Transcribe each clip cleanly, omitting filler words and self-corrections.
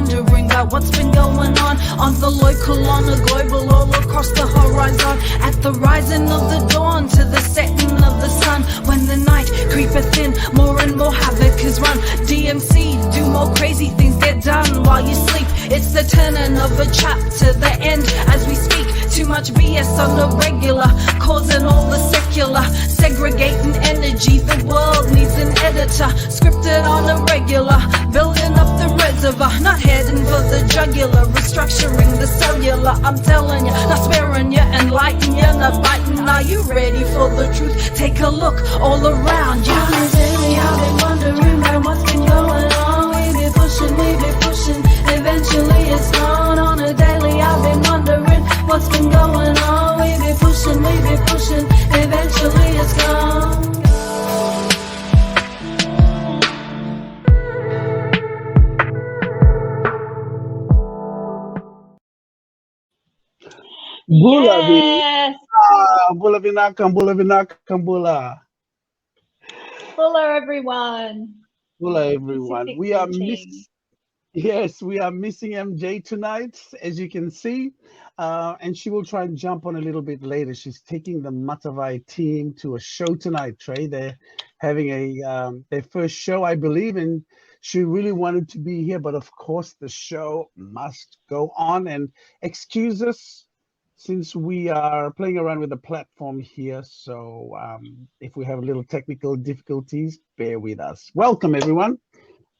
wondering about what's been going on the local, on the global, all across the horizon. At the rising of the dawn to the setting of the sun, when the night creepeth in, more and more havoc is run. DMC, do more crazy things, get done while you sleep. It's the turning of a chapter, the end as we speak. Too much BS on the regular, causing all the secular, segregating energy. The world needs an editor, scripted on a regular, building up the reservoir, not heading for the jugular, restructuring the cellular. I'm telling you, not sparing you, enlighten you, not biting. Are you ready for the truth? Take a look all around you. On a daily, I've been wondering about what's been going on. We be pushing, eventually it's gone. On a daily, I've been wondering what's been going on. We be pushing, eventually it's gone. Yes. Bula vinakam bula. Hello, everyone. Hello, everyone. Pacific We are meeting. we are missing MJ tonight, as you can see, and she will try and jump on a little bit later. She's taking the Matavai team to a show tonight, Trey. They're having their first show, I believe, and she really wanted to be here, but of course the show must go on. And excuse us, since we are playing around with the platform here, so if we have a little technical difficulties, bear with us. Welcome, everyone.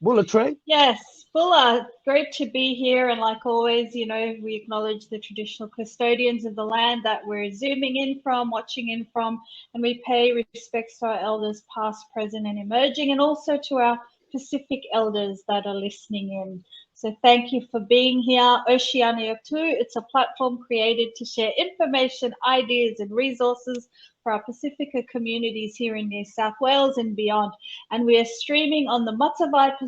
Bula, Trey. Yes, Bula, great to be here. And like always, you know, we acknowledge the traditional custodians of the land that we're zooming in from, watching in from, and we pay respects to our elders past, present, and emerging, and also to our Pacific elders that are listening in. So thank you for being here. Oceania Tu, it's a platform created to share information, ideas, and resources for our Pasifika communities here in New South Wales and beyond. And we are streaming on the Matavai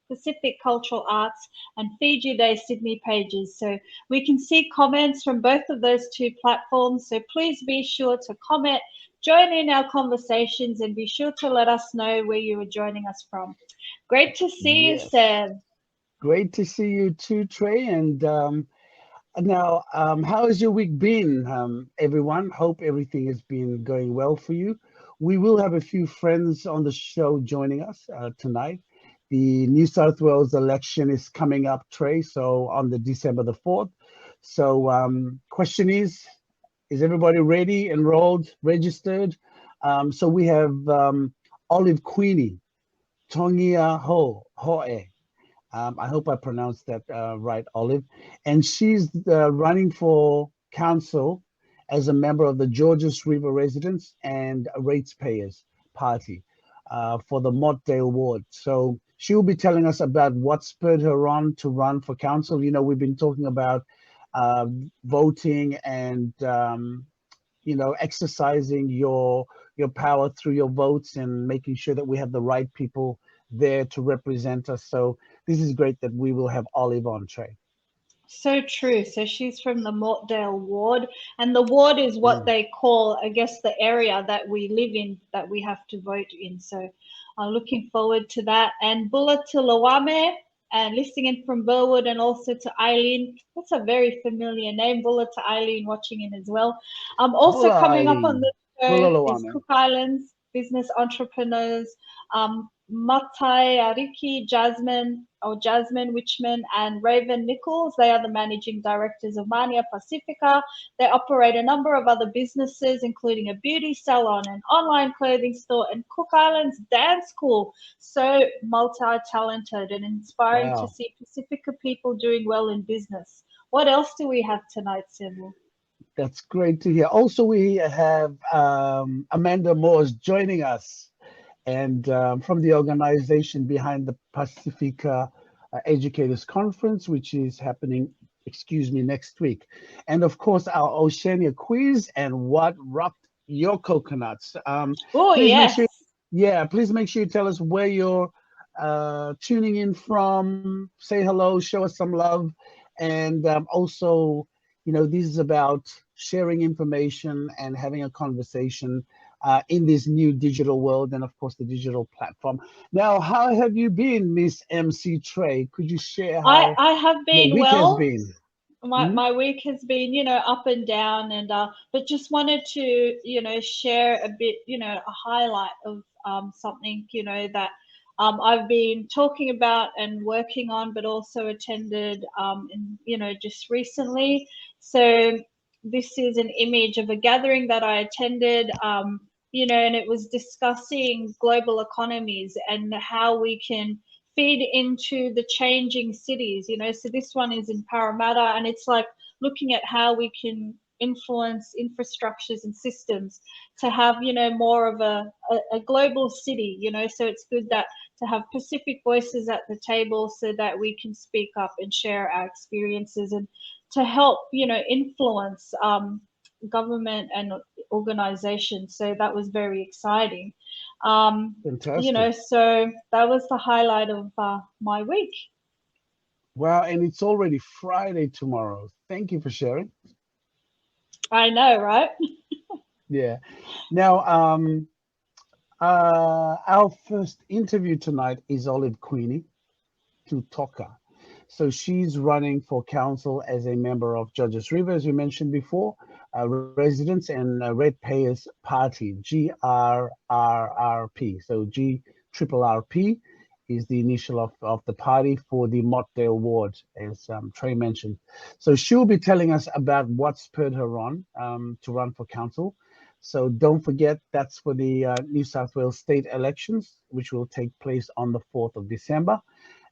Pacific Cultural Arts and Fiji Day Sydney pages. So we can see comments from both of those two platforms. So please be sure to comment, join in our conversations, and be sure to let us know where you are joining us from. Great to see you, Seb. Great to see you too, Trey. And now, how has your week been, everyone? Hope everything has been going well for you. We will have a few friends on the show joining us tonight. The New South Wales election is coming up, Trey, so on the December the 4th. So question is everybody ready, enrolled, registered? So we have Olive Queenie Tongiahoe. I hope I pronounced that right, Olive. And she's running for council as a member of the Georges River Residents and Ratepayers Party for the Mortdale ward. So she will be telling us about what spurred her on to run for council. You know, we've been talking about voting and, you know, exercising your power through your votes and making sure that we have the right people there to represent us. So this is great that we will have Olive on, Trey. So true. So she's from the Mortdale ward, and the ward is what they call, I guess, the area that we live in, that we have to vote in. So I'm looking forward to that. And Bula to Lawame, and listening in from Burwood, and also to Eileen. That's a very familiar name. Bula to Eileen watching in as well. Also Bula, coming Eileen. up on the show is Cook Islands business entrepreneurs, Matakaiariki, Jasmine, Whichman, and Reven Nichols. They are the managing directors of Manea Pacifica. They operate a number of other businesses, including a beauty salon, an online clothing store, and Cook Islands dance school. So multi-talented and inspiring to see Pacifica people doing well in business. What else do we have tonight, Sybil? That's great to hear. Also, we have Amanda Moores joining us, and from the organization behind the Pasefika Educators Conference, which is happening, next week. And of course, our Oceania quiz and what rocked your coconuts. Oh, yes. Please make sure you tell us where you're tuning in from. Say hello, show us some love, and also this is about sharing information and having a conversation in this new digital world, and of course the digital platform. Now, how have you been, Miss MC Trey? Could you share how I have your been week has well. been? My week has been, up and down, and but just wanted to, share a bit, a highlight of something, that I've been talking about and working on, but also attended, just recently. So this is an image of a gathering that I attended, and it was discussing global economies and how we can feed into the changing cities. So this one is in Parramatta, and it's like looking at how we can influence infrastructures and systems to have, more of a global city. So it's good that to have Pacific voices at the table so that we can speak up and share our experiences and to help, influence government and organizations. So that was very exciting. Fantastic. So that was the highlight of my week. Wow, and it's already Friday tomorrow. Thank you for sharing. I know, right? Yeah. Now, our first interview tonight is Olive Queenie Tongiahoe. So she's running for council as a member of Judges River, as we mentioned before, Residents and Ratepayers Party, GRRRP. So GRRRP is the initial of the party for the Mortdale ward, as Trey mentioned. So she'll be telling us about what spurred her on to run for council. So don't forget, that's for the New South Wales state elections, which will take place on the 4th of December.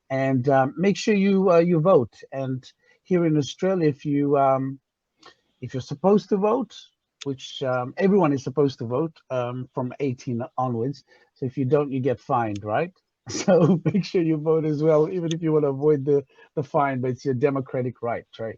And make sure you vote. And here in Australia, if you're supposed to vote, which everyone is supposed to vote from 18 onwards. So if you don't, you get fined, right? So make sure you vote as well, even if you want to avoid the fine, but it's your democratic right, Trey.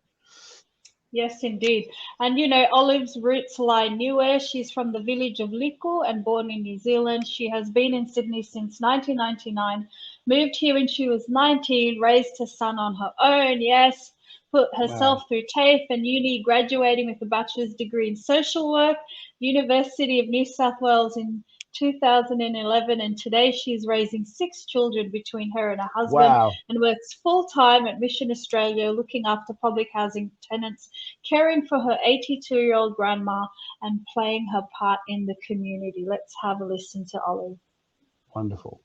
Yes, indeed. And Olive's roots lie nowhere. She's from the village of Lickle and born in New Zealand. She has been in Sydney since 1999, moved here when she was 19, raised her son on her own, yes, put herself Wow. through TAFE and uni, graduating with a bachelor's degree in social work, University of New South Wales in 2011, and today she's raising 6 children between her and her husband Wow. and works full-time at Mission Australia, looking after public housing tenants, caring for her 82-year-old grandma, and playing her part in the community. Let's have a listen to Olive. Wonderful.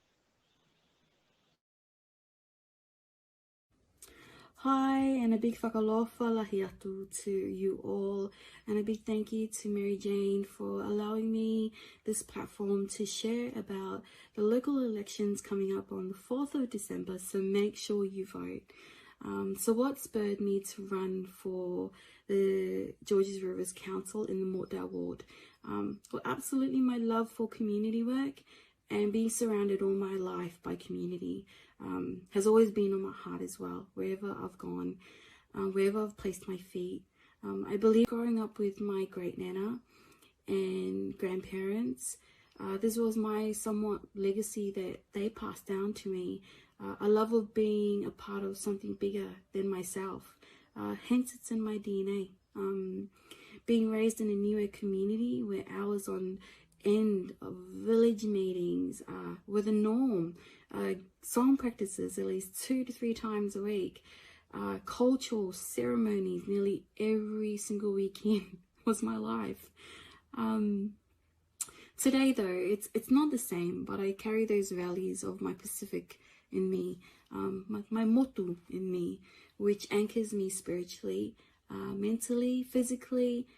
Hi, and a big whakalofa lahi atu to you all, and a big thank you to Mary Jane for allowing me this platform to share about the local elections coming up on the 4th of December, so make sure you vote. So what spurred me to run for the Georges Rivers Council in the Mortdale ward? Well, absolutely my love for community work and being surrounded all my life by community has always been on my heart as well, wherever I've gone, wherever I've placed my feet. I believe growing up with my great nana and grandparents, this was my somewhat legacy that they passed down to me, a love of being a part of something bigger than myself. Hence it's in my DNA. Being raised in a Niue community where hours on end of village meetings were the norm, song practices at least 2 to 3 times a week, cultural ceremonies nearly every single weekend was my life. Today though, it's not the same, but I carry those values of my Pacific in me, my motu in me, which anchors me spiritually, mentally, physically,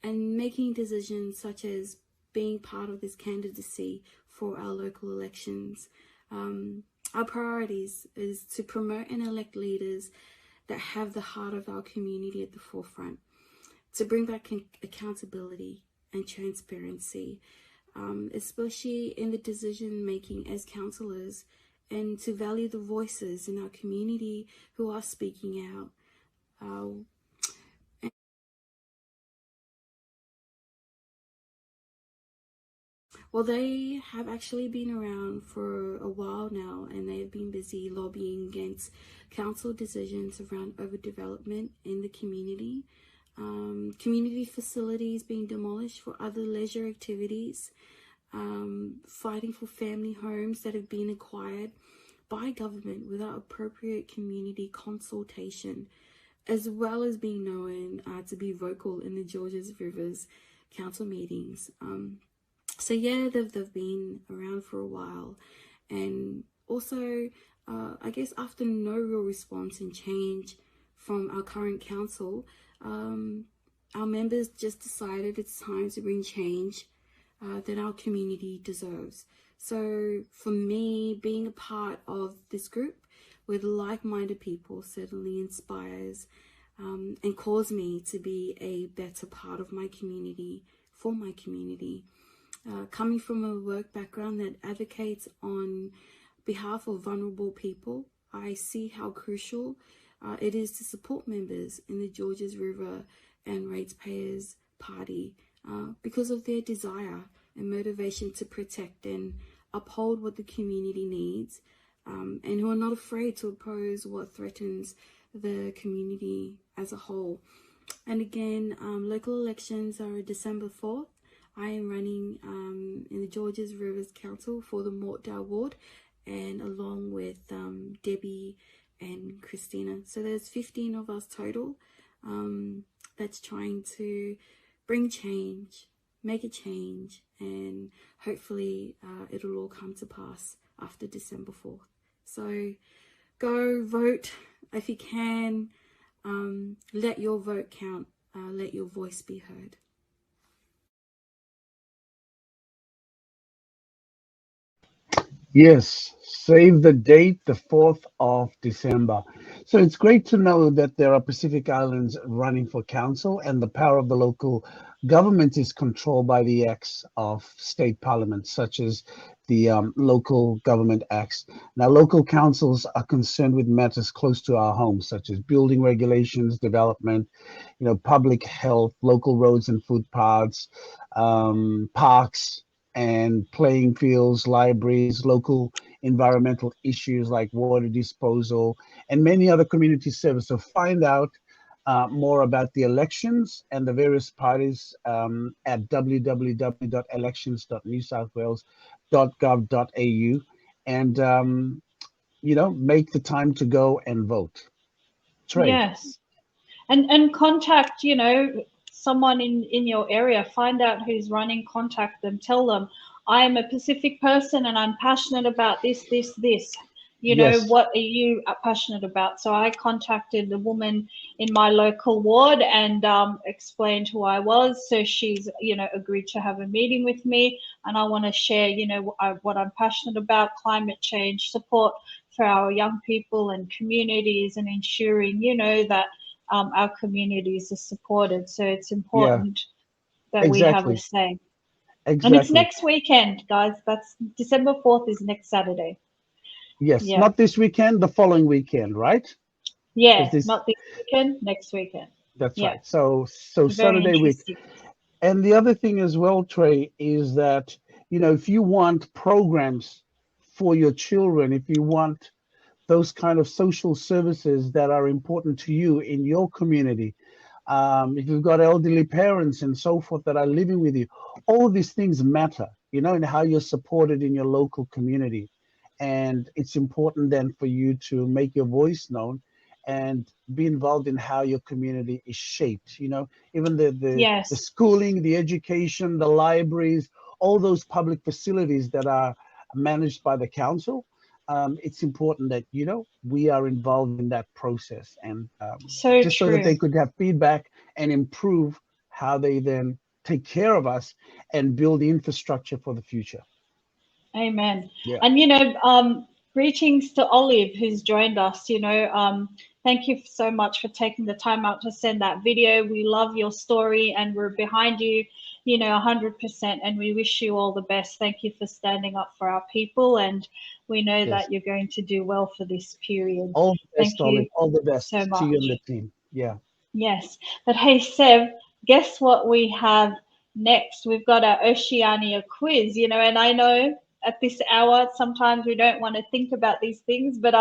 and making decisions such as being part of this candidacy for our local elections. Our priorities is to promote and elect leaders that have the heart of our community at the forefront, to bring back accountability and transparency, especially in the decision making as councillors, and to value the voices in our community who are speaking out. Well, they have actually been around for a while now, and they have been busy lobbying against council decisions around overdevelopment in the community. community facilities being demolished for other leisure activities, fighting for family homes that have been acquired by government without appropriate community consultation, as well as being known to be vocal in the Georges Rivers council meetings. So yeah, they've been around for a while. And also, I guess after no real response and change from our current council, our members just decided it's time to bring change that our community deserves. So for me, being a part of this group with like-minded people certainly inspires and calls me to be a better part of my community, for my community. Coming from a work background that advocates on behalf of vulnerable people, I see how crucial it is to support members in the Georges River and Ratepayers Party because of their desire and motivation to protect and uphold what the community needs, and who are not afraid to oppose what threatens the community as a whole. And again, local elections are December 4th. I am running in the Georges Rivers Council for the Mortdale ward, and along with Debbie and Christina. So there's 15 of us total that's trying to bring change, make a change, and hopefully it'll all come to pass after December 4th. So go vote if you can. Let your vote count. Let your voice be heard. Yes, save the date, the 4th of December. So it's great to know that there are Pacific Islands running for council, and the power of the local government is controlled by the acts of state parliaments, such as the local government acts. Now, local councils are concerned with matters close to our homes, such as building regulations, development, public health, local roads and footpaths, parks, and playing fields, libraries, local environmental issues like water disposal, and many other community services. So find out more about the elections and the various parties at www.elections.newsouthwales.gov.au, and make the time to go and vote. Trey. Yes. And contact, someone in your area. Find out who's running, contact them, tell them, I am a Pacific person and I'm passionate about this. Yes. What are you passionate about? So I contacted the woman in my local ward and explained who I was. So she's, agreed to have a meeting with me, and I want to share, what I'm passionate about: climate change, support for our young people and communities, and ensuring, that our communities are supported. So it's important that we have a say. Exactly. And it's next weekend, guys. That's December 4th is next Saturday. Yes, Yeah. not this weekend, the following weekend, right? Yeah, not this weekend, next weekend. That's Yeah. right. So Very Saturday week. interesting. And the other thing as well, Trey, is that, if you want programs for your children, if you want those kind of social services that are important to you in your community, if you've got elderly parents and so forth that are living with you, all these things matter, and how you're supported in your local community. And it's important then for you to make your voice known and be involved in how your community is shaped. Even the Yes. schooling, the education, the libraries, all those public facilities that are managed by the council. It's important that we are involved in that process, and So just true. so that they could have feedback and improve how they then take care of us and build the infrastructure for the future. Amen. Yeah. And greetings to Olive, who's joined us. Thank you so much for taking the time out to send that video. We love your story and we're behind you, 100%. And we wish you all the best. Thank you for standing up for our people. And we know that you're going to do well for this period. All the best, Thank you. All the best so much. to you and the team. Yeah. Yes. But hey, Sev, guess what we have next? We've got our Oceania quiz, and I know at this hour, sometimes we don't want to think about these things, but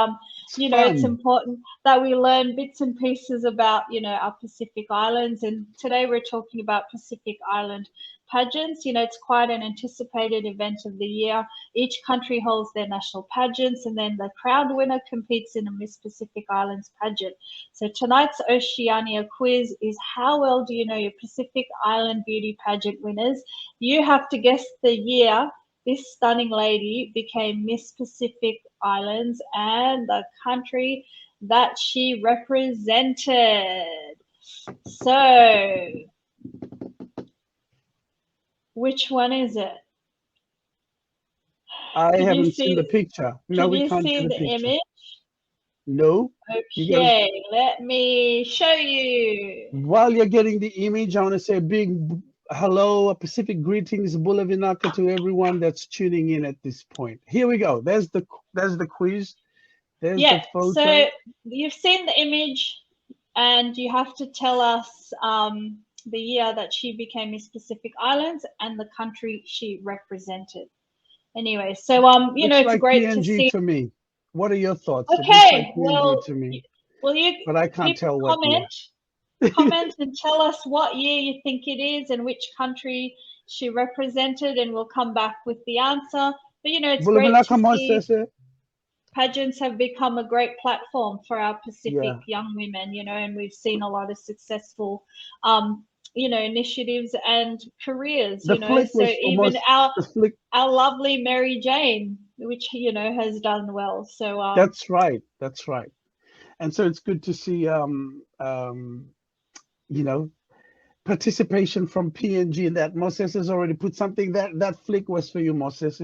you know, fun. it's important that we learn bits and pieces about, you know, our Pacific Islands. And today we're talking about Pacific Island pageants. You know, it's quite an anticipated event of the year. Each country holds their national pageants, and then the crowned winner competes in a Miss Pacific Islands pageant. So tonight's Oceania quiz is, how well do you know your Pacific Island beauty pageant winners? You have to guess the year this stunning lady became Miss Pacific Islands and the country that she represented. So, which one is it? I Can you haven't see seen the picture. No, Can we you can't see see the the picture. image? No. You gotta, Okay, let me show you. while you're getting the image, I want to say a big hello, Pacific greetings, Bula Vinaka to everyone that's tuning in at this point. Here we go. There's the quiz. There's Yeah, the photo. so you've seen the image, and you have to tell us the year that she became Miss Pacific Islands and the country she represented. Anyway, so you know, Looks it's like great PNG to see. to me. What are your thoughts? It looks Okay, like PNG well, to me, you but I can't people tell what year. comment and tell us what year you think it is and which country she represented, and we'll come back with the answer. But you know, it's Bula great Vinaka to see Mosese. pageants have become a great platform for our Pacific Yeah. young women, you know, and we've seen a lot of successful you know, initiatives and careers, The you know. flick So was even almost the flick. our lovely Mary Jane, which, you know, has done well. So That's right. That's right. And so it's good to see you know, participation from PNG in that. Moses has already put something, that flick was for you, Moses.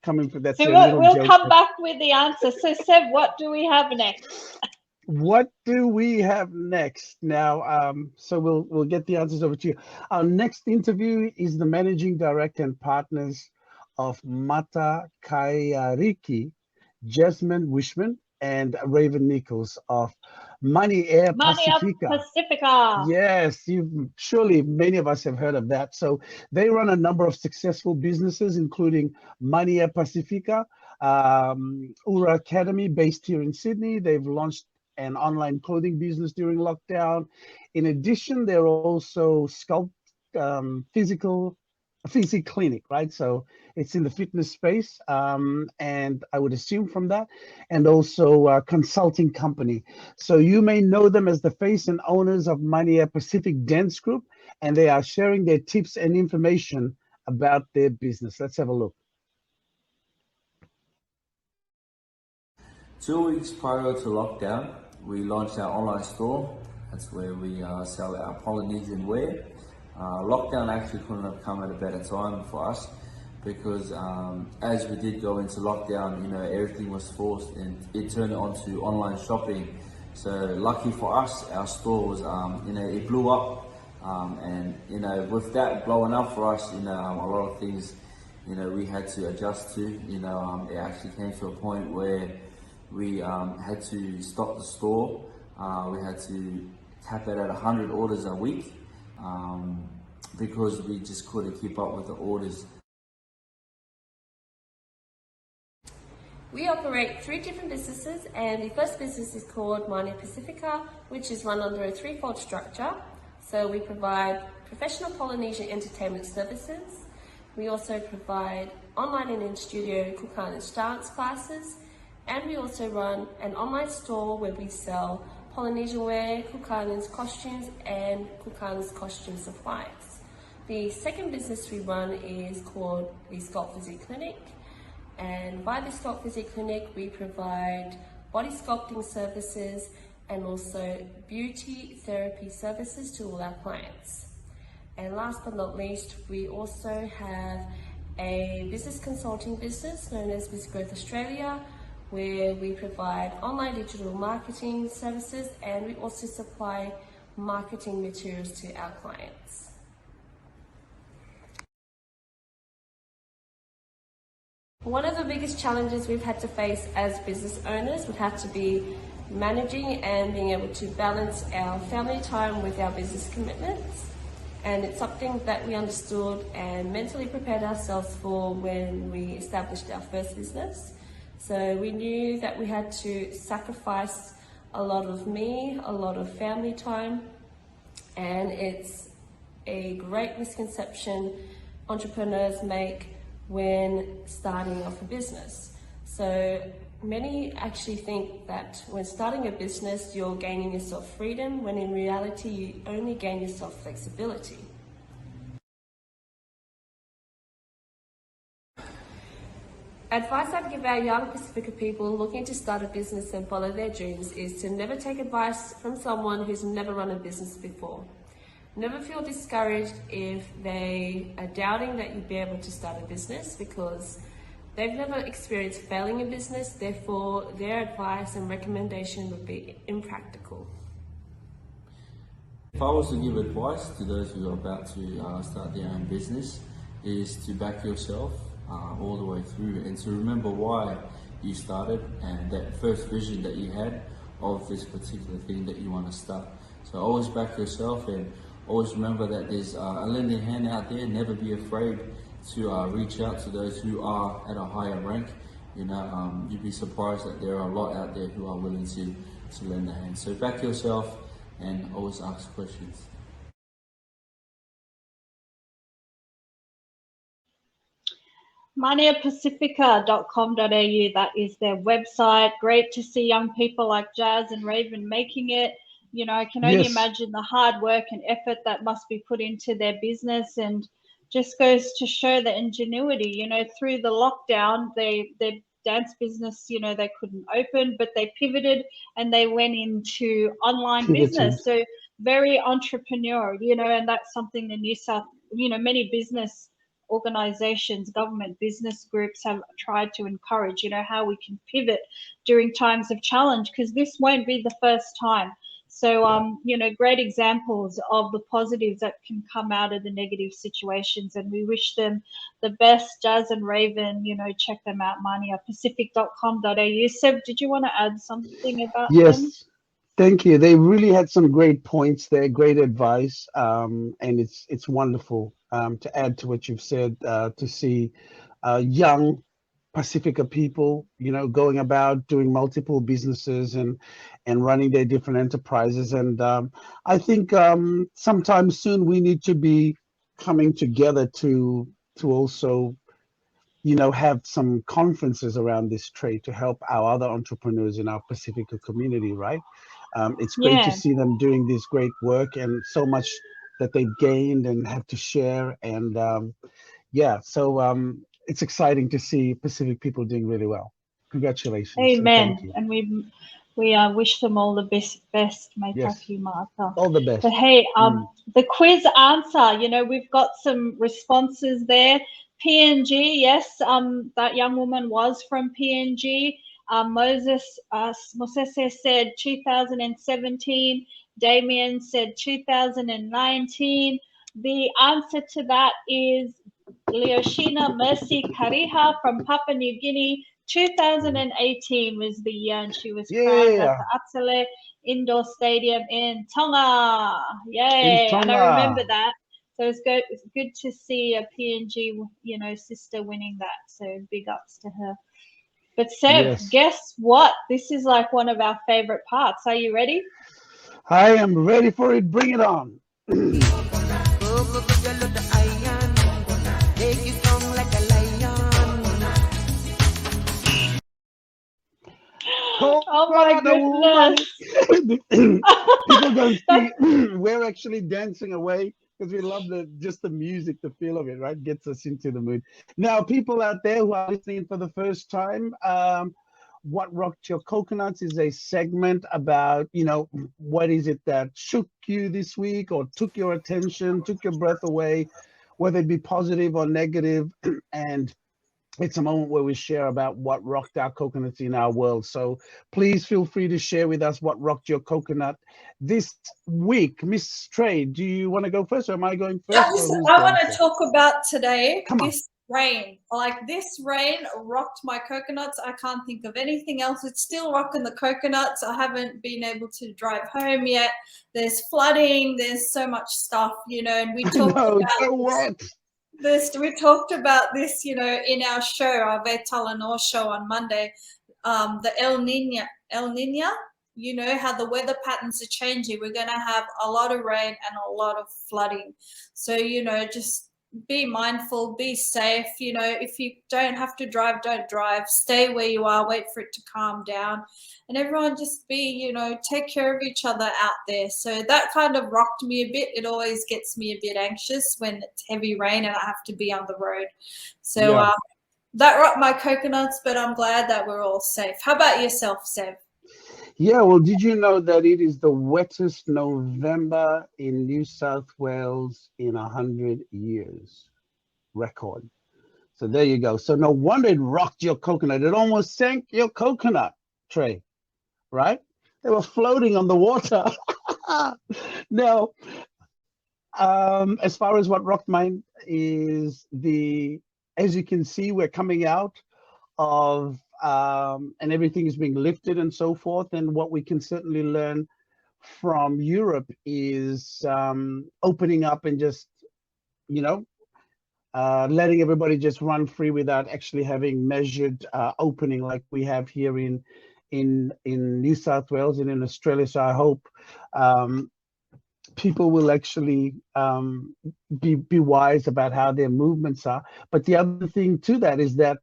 Coming for that's so a little we'll joke. come back with the answer. So Seb, what do we have next? What do we have next now? So we'll get the answers over to you. Our next interview is the managing director and partners of Matakaiariki, Jasmine Whichman and Reven Nichols of Manea Manea Pacifica. Pacifica. Yes, surely many of us have heard of that. So they run a number of successful businesses, including Manea Pacifica, Ura Academy, based here in Sydney. They've launched an online clothing business during lockdown. In addition, they're also physical clinic, right? So it's in the fitness space, and I would assume from that, and also a consulting company. So you may know them as the face and owners of Manea Pacific Dance Group, and they are sharing their tips and information about their business. Let's have a look. 2 weeks prior to lockdown, we launched our online store. That's where we sell our Polynesian wear. Lockdown actually couldn't have come at a better time for us, because as we did go into lockdown, you know, everything was forced and it turned onto online shopping. So lucky for us, our store was, you know, it blew up. And, you know, with that blowing up for us, you know, a lot of things, you know, we had to adjust to. You know, it actually came to a point where we had to stop the store. We had to cap it at 100 orders a week, because we just couldn't keep up with the orders. We operate 3 different businesses, and the first business is called Manea Pacifica, which is run under a 3-fold structure. So we provide professional Polynesian entertainment services. We also provide online and in-studio Kukanas dance classes, and we also run an online store where we sell Polynesian wear, Kukanas costumes, and Kukanas costume supplies. The second business we run is called the Sculpt Physique Clinic, and by the Sculpt Physique Clinic we provide body sculpting services and also beauty therapy services to all our clients. And last but not least, we also have a business consulting business known as Miss Growth Australia, where we provide online digital marketing services, and we also supply marketing materials to our clients. One of the biggest challenges we've had to face as business owners would have to be managing and being able to balance our family time with our business commitments. and it's something that we understood and mentally prepared ourselves for when we established our first business. So we knew that we had to sacrifice a lot of me, a lot of family time, and it's a great misconception entrepreneurs make when starting off a business. So many actually think that when starting a business, you're gaining yourself freedom, when in reality, you only gain yourself flexibility. Advice I'd give our young Pasefika people looking to start a business and follow their dreams is to never take advice from someone who's never run a business before. Never feel discouraged if they are doubting that you'd be able to start a business, because they've never experienced failing in business, therefore their advice and recommendation would be impractical. If I was to give advice to those who are about to start their own business, is to back yourself all the way through, and to remember why you started and that first vision that you had of this particular thing that you want to start. So always back yourself, and always remember that there's a lending hand out there. Never be afraid to reach out to those who are at a higher rank. You know, you'd be surprised that there are a lot out there who are willing to lend a hand. So back yourself and always ask questions. ManeaPacifica.com.au, that is their website. Great to see young people like Jazz and Reven making it. You know, I can only imagine the hard work and effort that must be put into their business, and just goes to show the ingenuity. You know, through the lockdown, their dance business, you know, they couldn't open, but they pivoted and they went into online business. So very entrepreneurial, you know, and that's something the many business organizations, government business groups have tried to encourage, you know, how we can pivot during times of challenge, because this won't be the first time. So, you know, great examples of the positives that can come out of the negative situations, and we wish them the best. Jazz and Reven, you know, check them out, maneapacific.com.au. Seb, did you want to add something about them? Yes, thank you. They really had some great points there, great advice, and it's wonderful to add to what you've said, to see young Pasefika people, you know, going about doing multiple businesses and running their different enterprises. And I think sometime soon we need to be coming together to also, you know, have some conferences around this trade to help our other entrepreneurs in our Pasefika community, right? It's great to see them doing this great work, and so much that they've gained and have to share. And so it's exciting to see Pacific people doing really well. Congratulations. Amen. And and we wish them all the best. Maitaki Mata. All the best. But hey, the quiz answer, you know, we've got some responses there. PNG, yes, that young woman was from PNG. Moses said 2017. Damien said 2019. The answer to that is Leoshina Mercy Kariha from Papua New Guinea. 2018 was the year, and she was crowned at the Atsale Indoor Stadium in Tonga. Yay! And I remember that. So it's good to see a PNG, you know, sister winning that. So big ups to her. But Seb, guess what? This is like one of our favorite parts. Are you ready? I am ready for it. Bring it on. Oh my goodness. People don't see we're actually dancing away because we love just the music, the feel of it, right? Gets us into the mood. Now, people out there who are listening for the first time, What Rocked Your Coconuts is a segment about, you know, what is it that shook you this week or took your attention, took your breath away, whether it be positive or negative. And it's a moment where we share about what rocked our coconuts in our world. So please feel free to share with us what rocked your coconut this week. Miss Trey, do you want to go first, or am I going first? I want to talk about today. rain. Like this rain rocked my coconuts. I can't think of anything else. It's still rocking the coconuts. I haven't been able to drive home yet. There's flooding. There's so much stuff, you know, and we talked about this. We talked about this, you know, in our show, our Vetalano show on Monday. The El Nino, you know, how the weather patterns are changing. We're going to have a lot of rain and a lot of flooding. So, you know, just be mindful, be safe. You know, if you don't have to drive, don't drive. Stay where you are, wait for it to calm down. And everyone just be, you know, take care of each other out there. So that kind of rocked me a bit. It always gets me a bit anxious when it's heavy rain and I have to be on the road. So Yeah. that rocked my coconuts, but I'm glad that we're all safe. How about yourself, Seb? Yeah, well, did you know that it is the wettest November in New South Wales in 100 years? Record. So there you go. So no wonder it rocked your coconut. It almost sank your coconut tray, right? They were floating on the water. Now, as far as what rocked mine is as you can see, we're coming out of and everything is being lifted and so forth. And what we can certainly learn from Europe is opening up and just, you know, letting everybody just run free without actually having measured opening like we have here in New South Wales and in Australia. So I hope people will actually be wise about how their movements are. But the other thing to that is that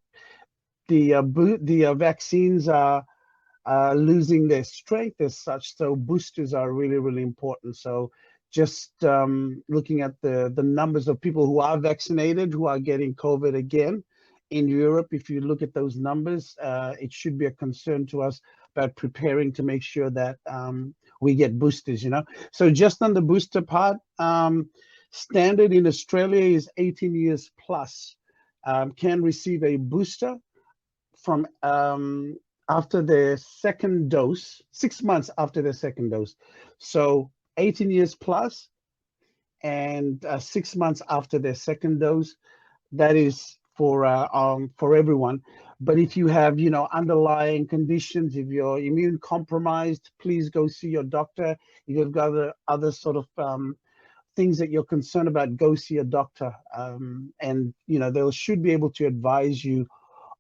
the vaccines are losing their strength as such. So boosters are really, really important. So just looking at the numbers of people who are vaccinated, who are getting COVID again in Europe, if you look at those numbers, it should be a concern to us about preparing to make sure that we get boosters, you know. So just on the booster part, standard in Australia is 18 years plus can receive a booster from after their second dose, 6 months after their second dose. So 18 years plus and 6 months after their second dose. That is for everyone. But if you have, you know, underlying conditions, if you're immune compromised, please go see your doctor. If you've got other sort of things that you're concerned about, go see a doctor. And, you know, they should be able to advise you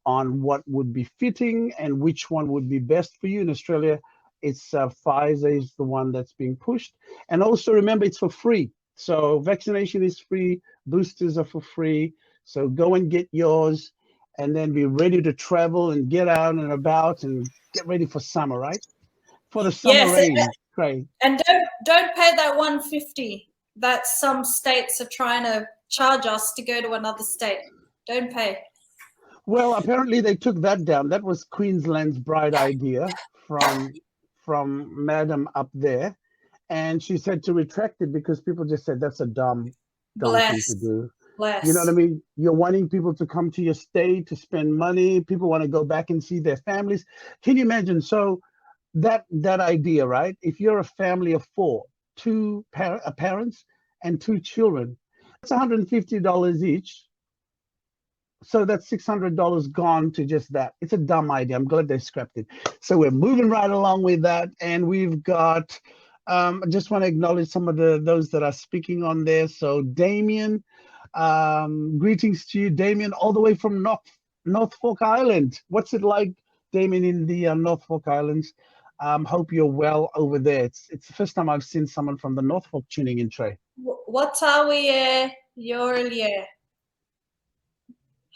on what would be fitting and which one would be best for you. In Australia, it's Pfizer is the one that's being pushed. And also remember, it's for free. So vaccination is free, boosters are for free. So go and get yours and then be ready to travel and get out and about and get ready for summer, right? For the summer rain, great. And don't pay that $150 that some states are trying to charge us to go to another state. Don't pay. Well, apparently they took that down. That was Queensland's bright idea from Madam up there. And she said to retract it because people just said that's a dumb thing to do. You know what I mean? You're wanting people to come to your state to spend money. People want to go back and see their families. Can you imagine? So that idea, right? If you're a family of four, two parents and two children, that's $150 each. So that's $600 gone to just that. It's a dumb idea. I'm glad they scrapped it. So we're moving right along with that. And we've got, I just want to acknowledge some of those that are speaking on there. So Damien, greetings to you, Damien, all the way from Norfolk Island. What's it like, Damien, in the Norfolk Islands? Hope you're well over there. It's the first time I've seen someone from the Norfolk tuning in, Trey. What are we, Yorlie?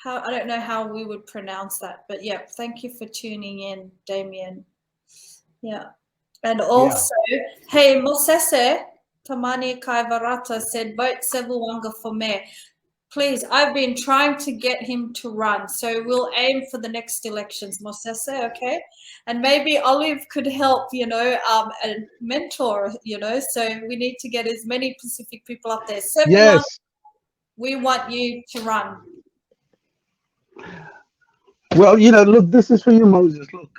I don't know how we would pronounce that, but yeah, thank you for tuning in, Damien. Yeah. And also, hey, Mosese Tamani Kaivarata said, vote Sevuwanga for mayor. Please, I've been trying to get him to run. So we'll aim for the next elections, Mosese, okay? And maybe Olive could help, you know, a mentor, you know, so we need to get as many Pacific people up there. Sevuwanga, we want you to run. Well, you know, look, this is for you, Moses. Look.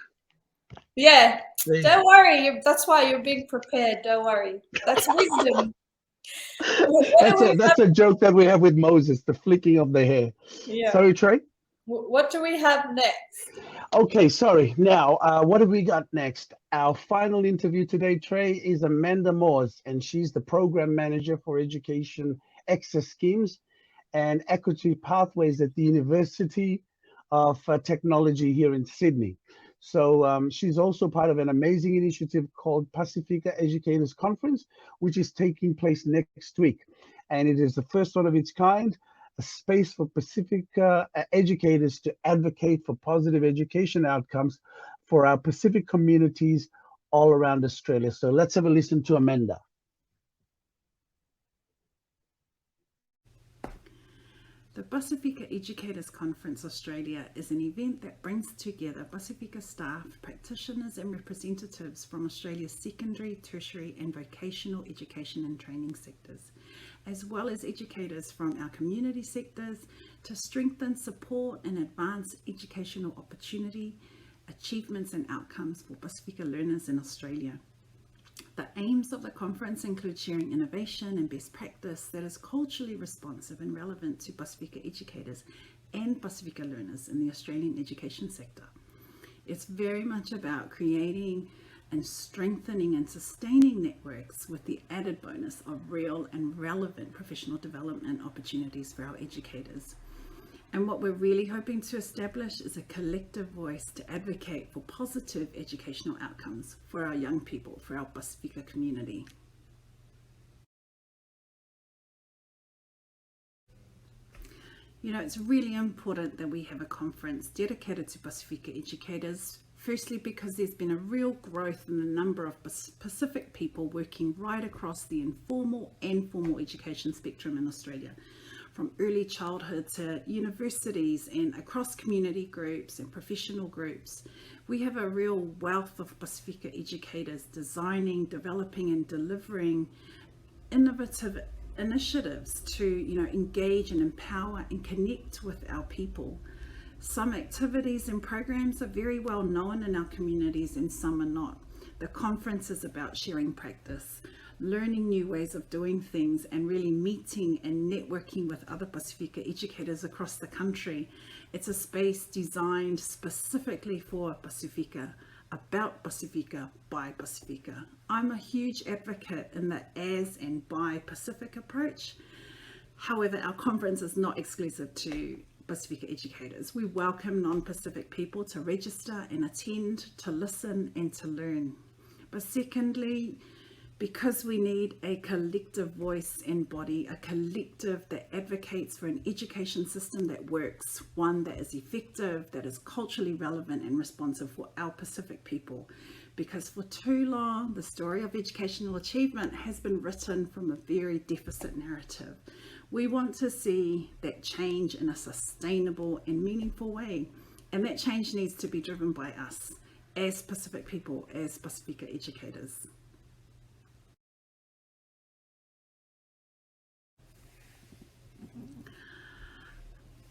Yeah, don't worry. That's why you're being prepared. Don't worry. That's wisdom. What do we That's a joke that we have with Moses, the flicking of the hair. Yeah. Sorry, Trey? What do we have next? Okay, sorry. Now, what have we got next? Our final interview today, Trey, is Amanda Moores, and she's the program manager for education access schemes and equity pathways at the University of Technology here in Sydney. So she's also part of an amazing initiative called Pasefika Educators Conference, which is taking place next week. And it is the first one of its kind, a space for Pacifica educators to advocate for positive education outcomes for our Pacific communities all around Australia. So let's have a listen to Amanda. The Pasefika Educators Conference Australia is an event that brings together Pasefika staff, practitioners and representatives from Australia's secondary, tertiary and vocational education and training sectors, as well as educators from our community sectors to strengthen, support and advance educational opportunity, achievements and outcomes for Pasefika learners in Australia. The aims of the conference include sharing innovation and best practice that is culturally responsive and relevant to Pasefika educators and Pasefika learners in the Australian education sector. It's very much about creating and strengthening and sustaining networks with the added bonus of real and relevant professional development opportunities for our educators. And what we're really hoping to establish is a collective voice to advocate for positive educational outcomes for our young people, for our Pasefika community. You know, it's really important that we have a conference dedicated to Pasefika educators. Firstly, because there's been a real growth in the number of Pacific people working right across the informal and formal education spectrum in Australia, from early childhood to universities and across community groups and professional groups. We have a real wealth of Pasefika educators designing, developing and delivering innovative initiatives to, engage and empower and connect with our people. Some activities and programs are very well known in our communities and some are not. The conference is about sharing practice, learning new ways of doing things and really meeting and networking with other Pasefika educators across the country. It's a space designed specifically for Pasefika, about Pasefika, by Pasefika. I'm a huge advocate in the as and by Pacific approach. However, our conference is not exclusive to Pasefika educators. We welcome non-Pacific people to register and attend, to listen and to learn. But secondly, because we need a collective voice and body, a collective that advocates for an education system that works, one that is effective, that is culturally relevant and responsive for our Pacific people. Because for too long, the story of educational achievement has been written from a very deficit narrative. We want to see that change in a sustainable and meaningful way. And that change needs to be driven by us as Pacific people, as Pasefika educators.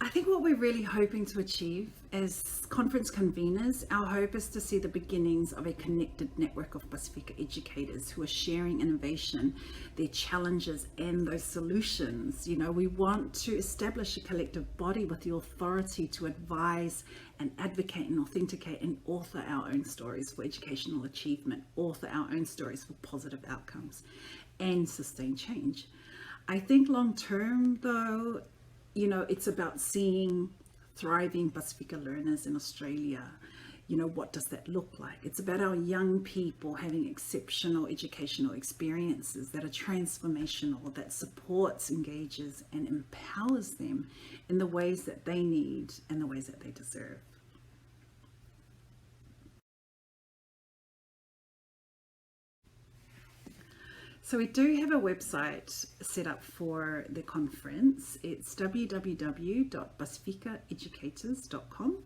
I think what we're really hoping to achieve as conference conveners, our hope is to see the beginnings of a connected network of Pasefika educators who are sharing innovation, their challenges and those solutions. We want to establish a collective body with the authority to advise and advocate and authenticate and author our own stories for educational achievement, author our own stories for positive outcomes and sustain change. I think long term though, it's about seeing thriving Pasefika learners in Australia. What does that look like? It's about our young people having exceptional educational experiences that are transformational, that supports, engages, and empowers them in the ways that they need and the ways that they deserve. So we do have a website set up for the conference. It's www.pasefikaeducators.com.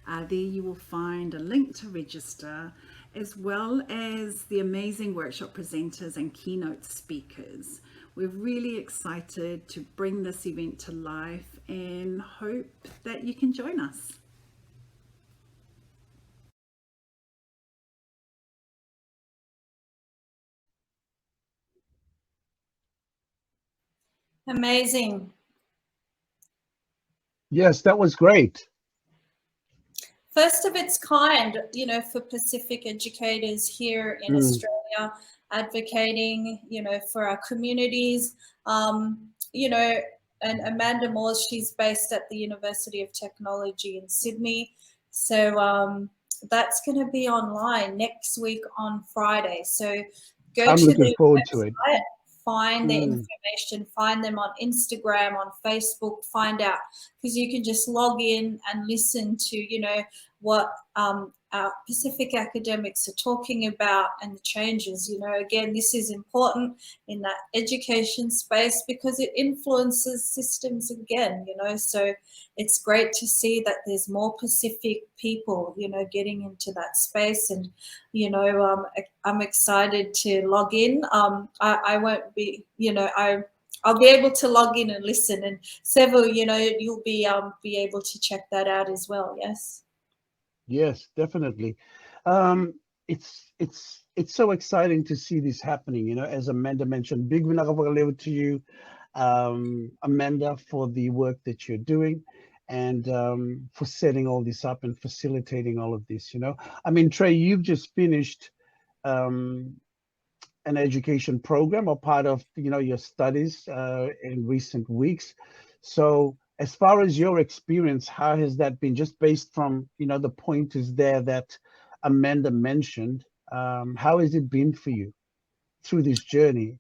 There you will find a link to register, as well as the amazing workshop presenters and keynote speakers. We're really excited to bring this event to life and hope that you can join us. Amazing. Yes, that was great. First of its kind, you know, for Pacific educators here in Australia, advocating, you know, for our communities. You know, and Amanda Moore, she's based at the University of Technology in Sydney. So that's going to be online next week on Friday. So go I'm to looking their forward to it. website, find their information, find them on Instagram, on Facebook, find out, because you can just log in and listen to, you know, what our Pacific academics are talking about and the changes. You know, again, this is important in that education space because it influences systems again, you know, so it's great to see that there's more Pacific people, you know, getting into that space. And, you know, I'm excited to log in. I won't be, you know, I'll be able to log in and listen, and several, you know, you'll be able to check that out as well. Yes. Yes, definitely. It's so exciting to see this happening. You know, as Amanda mentioned, big winagawa to you, Amanda, for the work that you're doing, and for setting all this up and facilitating all of this. You know, I mean, Trey, you've just finished um, an education program or part of, you know, your studies in recent weeks. So as far as your experience, how has that been, just based from, you know, the pointers there that Amanda mentioned? How has it been for you through this journey?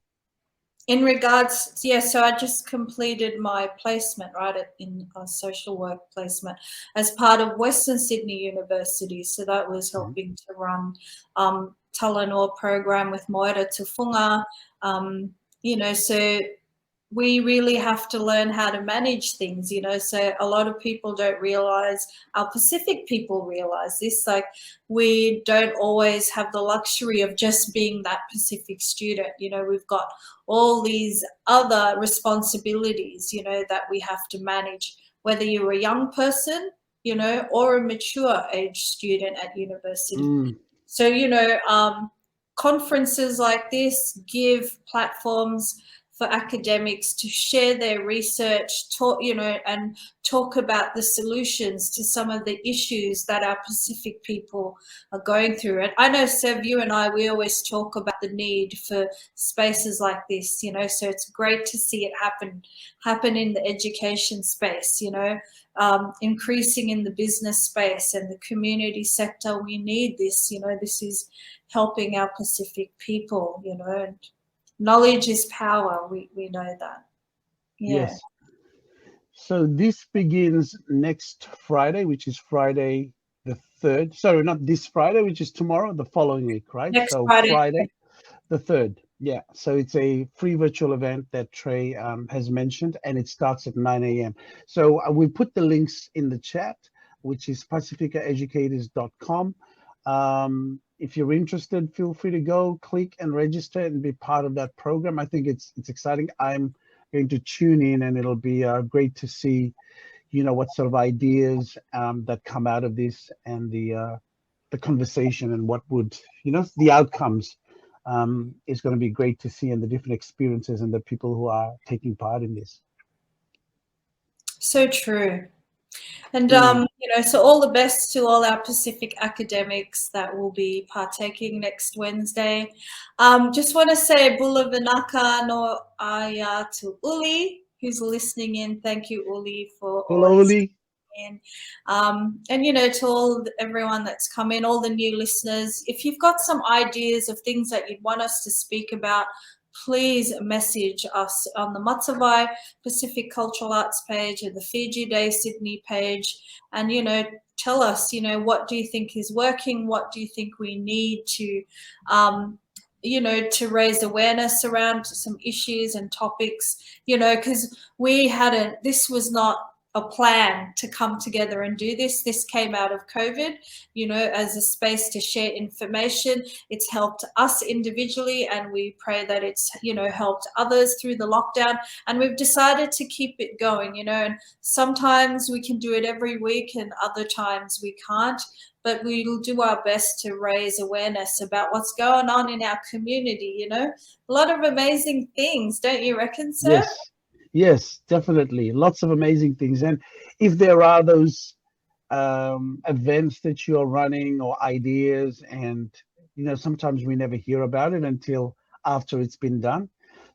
In regards, yeah, so I just completed my placement, right, in a social work placement as part of Western Sydney University. So that was helping to run Talanoa program with Moira Tufunga. You know, so we really have to learn how to manage things, you know. So a lot of people don't realize, our Pacific people realize this, like we don't always have the luxury of just being that Pacific student. You know, we've got all these other responsibilities, you know, that we have to manage, whether you're a young person, you know, or a mature age student at university. So, you know, conferences like this give platforms for academics to share their research, talk, you know, and talk about the solutions to some of the issues that our Pacific people are going through. And I know, Sev, you and I, we always talk about the need for spaces like this, you know, so it's great to see it happen in the education space, you know, increasing in the business space and the community sector. We need this, you know, this is helping our Pacific people, you know, and knowledge is power. We know that. Yeah. Yes. So this begins next Friday, which is Friday the 3rd. Sorry, not this Friday, which is tomorrow, the following week, right? Next So Friday. Friday the 3rd. Yeah. So it's a free virtual event that Trey has mentioned, and it starts at 9 a.m. So we put the links in the chat, which is pasefikaeducators.com. If you're interested, feel free to go, click and register and be part of that program. I think it's exciting. I'm going to tune in, and it'll be great to see, you know, what sort of ideas that come out of this, and the conversation, and what would, you know, the outcomes is going to be great to see, and the different experiences and the people who are taking part in this. So true. And, you know, so all the best to all our Pacific academics that will be partaking next Wednesday. Just want to say Bula Vinaka no Aya to Uli, who's listening in. Thank you, Uli, for always in. And, you know, to everyone that's come in, all the new listeners, if you've got some ideas of things that you'd want us to speak about, please message us on the Matavai Pacific Cultural Arts page or the Fiji Day Sydney page, and, you know, tell us, you know, what do you think is working? What do you think we need to, you know, to raise awareness around some issues and topics, you know, because this was not a plan to come together and do this. This came out of COVID, you know, as a space to share information. It's helped us individually, and we pray that it's, you know, helped others through the lockdown. And we've decided to keep it going, you know, and sometimes we can do it every week and other times we can't. But we will do our best to raise awareness about what's going on in our community, you know. A lot of amazing things, don't you reckon, sir? Yes, definitely. Lots of amazing things. And if there are those events that you're running or ideas, and sometimes we never hear about it until after it's been done.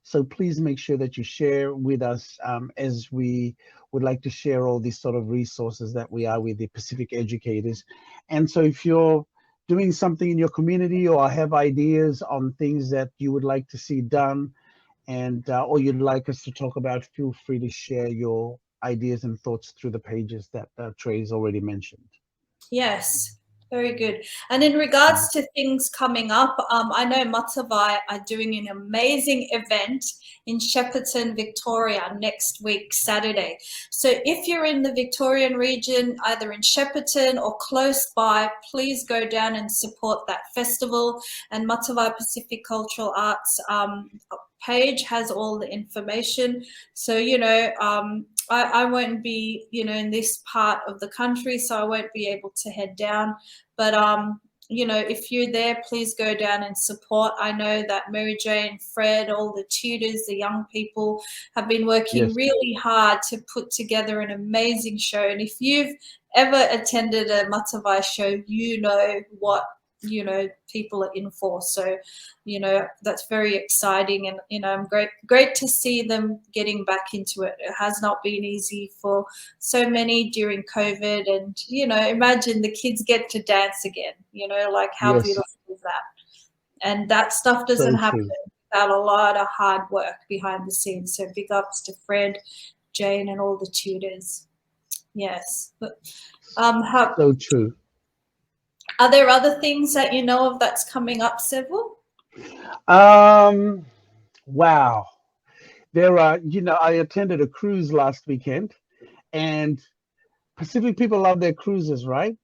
So please make sure that you share with us, as we would like to share all these sort of resources that we are with the Pacific Educators. And so if you're doing something in your community or have ideas on things that you would like to see done, and or you'd like us to talk about, feel free to share your ideas and thoughts through the pages that Trey's already mentioned. Yes, very good. And in regards to things coming up, I know Matavai are doing an amazing event in Shepparton, Victoria next week, Saturday. So if you're in the Victorian region, either in Shepparton or close by, please go down and support that festival. And Matavai Pacific Cultural Arts page has all the information. So, I won't be, in this part of the country, so I won't be able to head down. But, if you're there, please go down and support. I know that Mary Jane, Fred, all the tutors, the young people have been working Yes. really hard to put together an amazing show. And if you've ever attended a Matavai show, you know what people are in for. So that's very exciting, and I'm great to see them getting back into it. It has not been easy for so many during COVID, and imagine the kids get to dance again. Like how Yes. beautiful is that? And that stuff doesn't So happen true. without a lot of hard work behind the scenes. So big ups to Fred, Jane, and all the tutors. Yes. But So true. are there other things that you know of that's coming up, Seville? Wow. There are, I attended a cruise last weekend, and Pacific people love their cruises, right?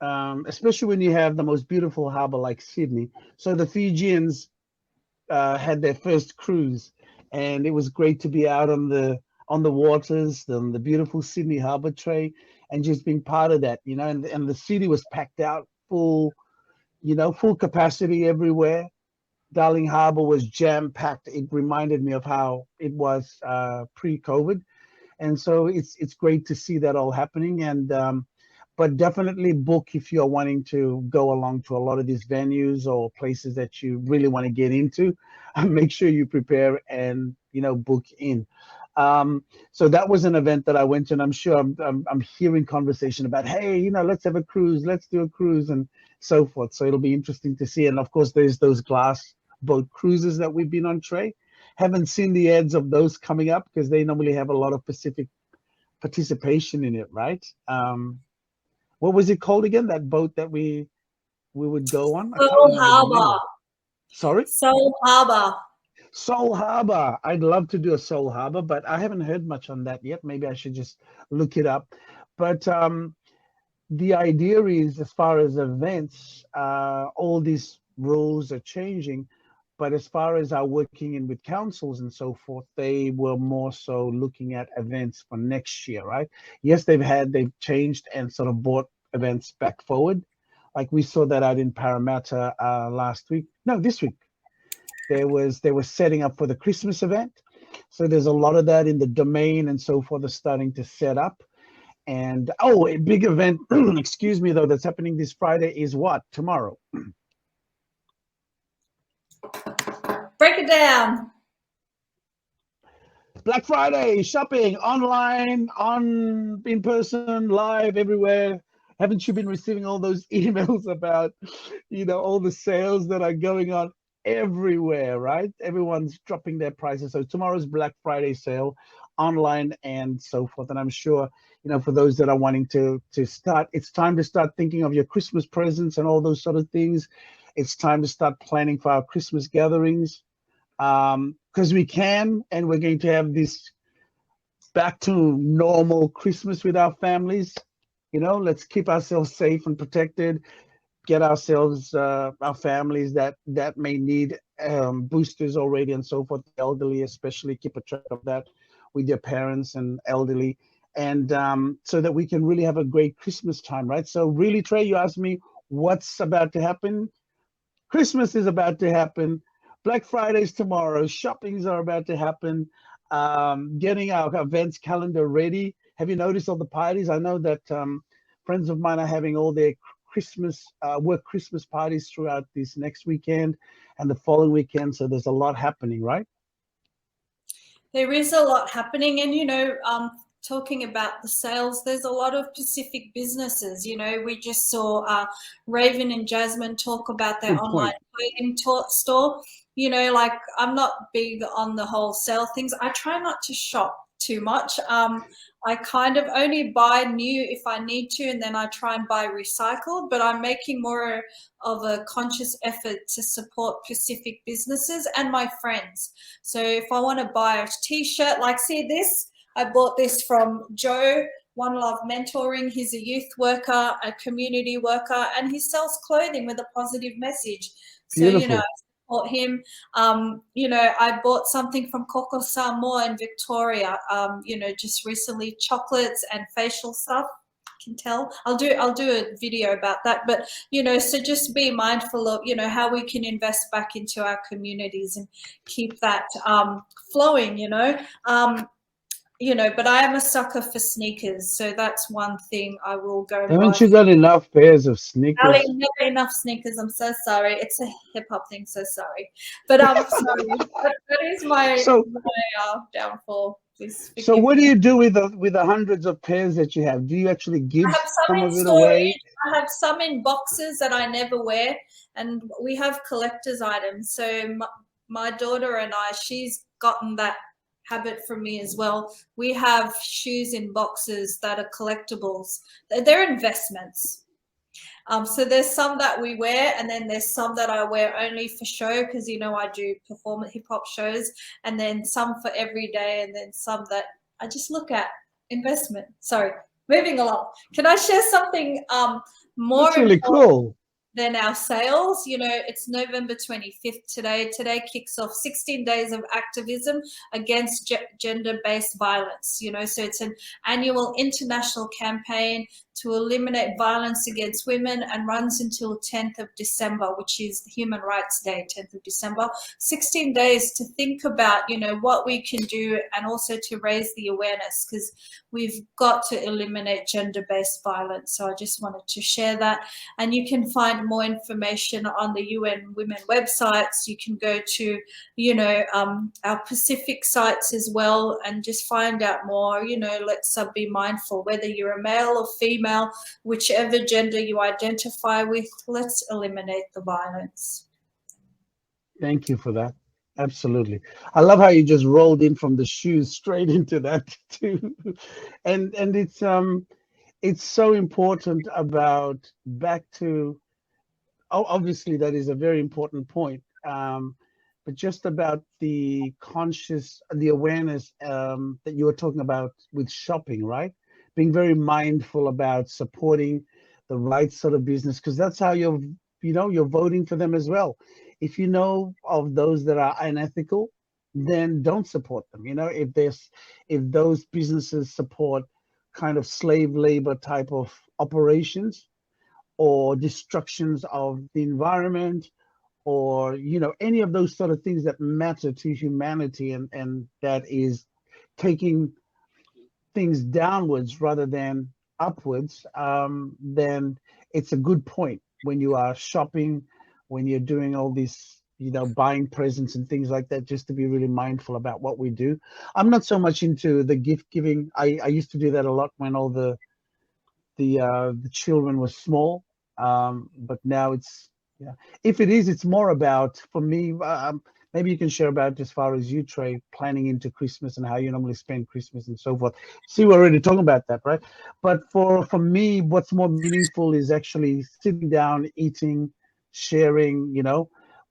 Especially when you have the most beautiful harbor like Sydney. So the Fijians had their first cruise, and it was great to be out on the waters, the beautiful Sydney Harbor Tray, and just being part of that, and the city was packed out full, full capacity everywhere. Darling Harbour was jam packed. It reminded me of how it was pre-COVID, and so it's great to see that all happening. And but definitely book if you're wanting to go along to a lot of these venues or places that you really want to get into. Make sure you prepare and book in. So that was an event that I went to, and I'm sure I'm hearing conversation about, hey, let's have a cruise, let's do a cruise, and so forth. So it'll be interesting to see. And of course, there's those glass boat cruises that we've been on, Trey. Haven't seen the ads of those coming up because they normally have a lot of Pacific participation in it, right? What was it called again? That boat that we would go on? I can't Seoul remember the name. Harbour. Sorry? Seoul Harbour. Soul Harbor. I'd love to do a Soul Harbor, but I haven't heard much on that yet. Maybe I should just look it up. But the idea is, as far as events, all these rules are changing. But as far as our working in with councils and so forth, they were more so looking at events for next year, right? Yes, they've changed and sort of brought events back forward. Like we saw that out in Parramatta last week. No, this week. They were setting up for the Christmas event. So there's a lot of that in the domain and so forth are starting to set up. And a big event, excuse me, though, that's happening this Friday is what? Tomorrow. Break it down. Black Friday shopping online, in person, live, everywhere. Haven't you been receiving all those emails about, all the sales that are going on everywhere, right? Everyone's dropping their prices. So tomorrow's Black Friday sale online and so forth. And I'm sure, for those that are wanting to start, it's time to start thinking of your Christmas presents and all those sort of things. It's time to start planning for our Christmas gatherings. Because we can, and we're going to have this back to normal Christmas with our families. Let's keep ourselves safe and protected. Get ourselves, our families that may need boosters already and so forth. The elderly, especially, keep a track of that with your parents and elderly, and so that we can really have a great Christmas time, right? So really, Trey, you asked me what's about to happen. Christmas is about to happen. Black Fridays tomorrow. Shoppings are about to happen. getting our events calendar ready. Have you noticed all the parties? I know that friends of mine are having all their Christmas work Christmas parties throughout this next weekend and the following weekend. So there's a lot happening, right? There is a lot happening, and talking about the sales, there's a lot of Pacific businesses. We just saw Reven and Jasmine talk about their Good online point. clothing store. Like, I'm not big on the whole sale things. I try not to shop too much. I kind of only buy new if I need to, and then I try and buy recycled, but I'm making more of a conscious effort to support Pacific businesses and my friends. So if I want to buy a t-shirt, like, see this, I bought this from Joe, One Love Mentoring. He's a youth worker, a community worker, and he sells clothing with a positive message. So, Beautiful. I support him. I bought something from Coco Samoa in Victoria, just recently, chocolates and facial stuff. Can tell. I'll do a video about that. But, so just be mindful of, how we can invest back into our communities and keep that flowing, but I am a sucker for sneakers, so that's one thing I will go and buy. Haven't you got enough pairs of sneakers? Ali, never enough sneakers. I'm so sorry. It's a hip hop thing. So sorry, but I'm sorry. That is my downfall. Please So forgive what do me. you do with the hundreds of pairs that you have? Do you actually give I have some some of in it away? storage. I have some in boxes that I never wear, and we have collector's items. So my daughter and I, she's gotten that habit from me as well. We have shoes in boxes that are collectibles. They're investments. So there's some that we wear, and then there's some that I wear only for show because I do performance hip hop shows, and then some for every day, and then some that I just look at. Investment. Sorry, moving along. Can I share something more That's really important cool. than our sales? It's November 25th today. Today kicks off 16 days of activism against gender-based violence. So it's an annual international campaign to eliminate violence against women, and runs until 10th of December, which is Human Rights Day, 10th of December. 16 days to think about, what we can do, and also to raise the awareness, because we've got to eliminate gender-based violence. So I just wanted to share that. And you can find more information on the UN Women websites. You can go to, our Pacific sites as well, and just find out more. Let's be mindful, whether you're a male or female, whichever gender you identify with, let's eliminate the violence. Thank you for that. Absolutely. I love how you just rolled in from the shoes straight into that too. And it's so important about back to, obviously that is a very important point. But just about the awareness that you were talking about with shopping, right? Being very mindful about supporting the right sort of business, because that's how you're voting for them as well. If you know of those that are unethical, then don't support them. If those businesses support kind of slave labor type of operations, or destructions of the environment, or any of those sort of things that matter to humanity, and that is taking things downwards rather than upwards, then it's a good point when you are shopping, when you're doing all this, buying presents and things like that, just to be really mindful about what we do. I'm not so much into the gift giving. I used to do that a lot when all the children were small, but now if it is, it's more about, for me, maybe you can share about, as far as you, Trey, planning into Christmas and how you normally spend Christmas and so forth. See, we're already talking about that, right? But for me, what's more meaningful is actually sitting down, eating, sharing,